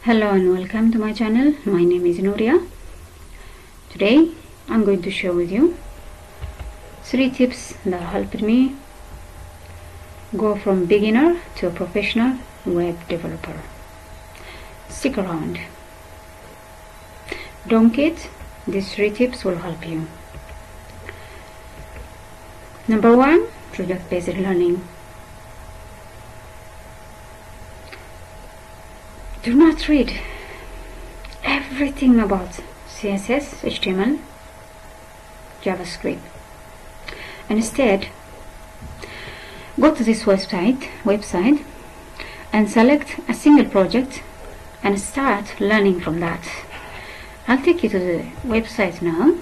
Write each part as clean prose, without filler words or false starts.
Hello and welcome to my channel. My name is Nuria. Today I'm going to share with you 3 tips that helped me go from beginner to a professional web developer. Stick around. Don't quit. These 3 tips will help you. Number 1, project-based learning. Do not read everything about CSS, HTML, JavaScript. Instead, go to this website and select a single project and start learning from that. I'll take you to the website now.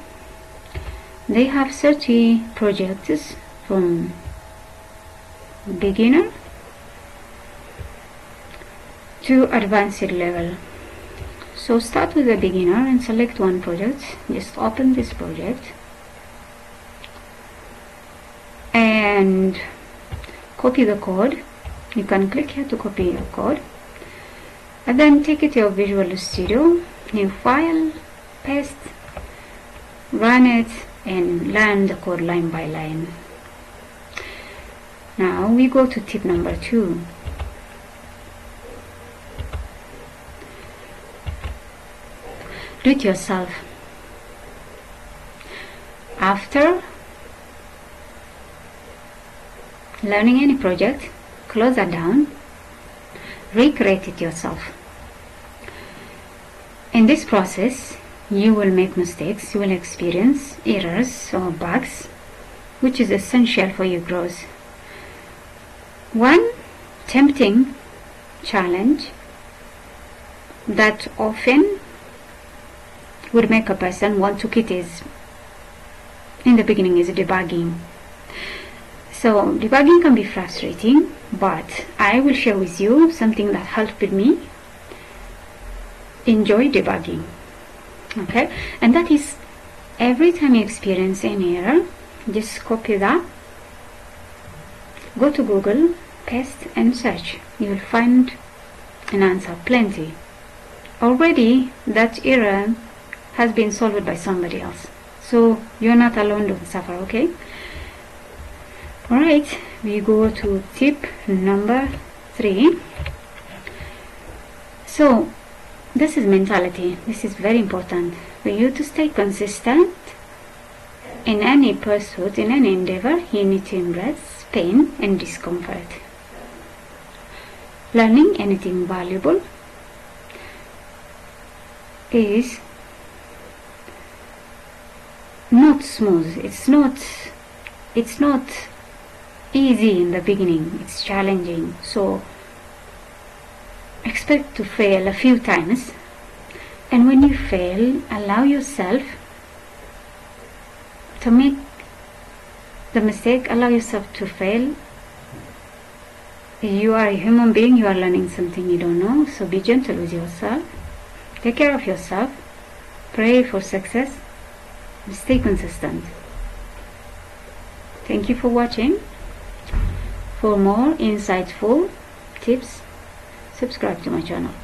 They have 30 projects from beginner to advanced level. So start with the beginner and select one project. Just open this project and copy the code. You can click here to copy your code and then take it to your Visual Studio, new file, paste, run it and learn the code line by line. Now we go to tip number 2. Do it yourself. After learning any project, close that down, recreate it yourself. In this process, you will make mistakes, you will experience errors or bugs, which is essential for your growth. One tempting challenge that often would make a person want to quit is in the beginning is debugging. So debugging can be frustrating, but I will share with you something that helped me enjoy debugging. Okay, and that is every time you experience an error, just copy that, go to Google, paste and search. You will find an answer, plenty. Already that error has been solved by somebody else, so you're not alone to suffer. Okay, alright, we go to tip number 3. So this is mentality. This is very important for you to stay consistent in any pursuit, in any endeavor. You need to embrace pain and discomfort. Learning anything valuable is not smooth. It's not easy in the beginning. It's challenging. So expect to fail a few times, and when you fail, allow yourself to make the mistake. Allow yourself to fail. You are a human being. You are learning something you don't know, so be gentle with yourself. Take care of yourself. Pray for success. Stay consistent. Thank you for watching. For more insightful tips, subscribe to my channel.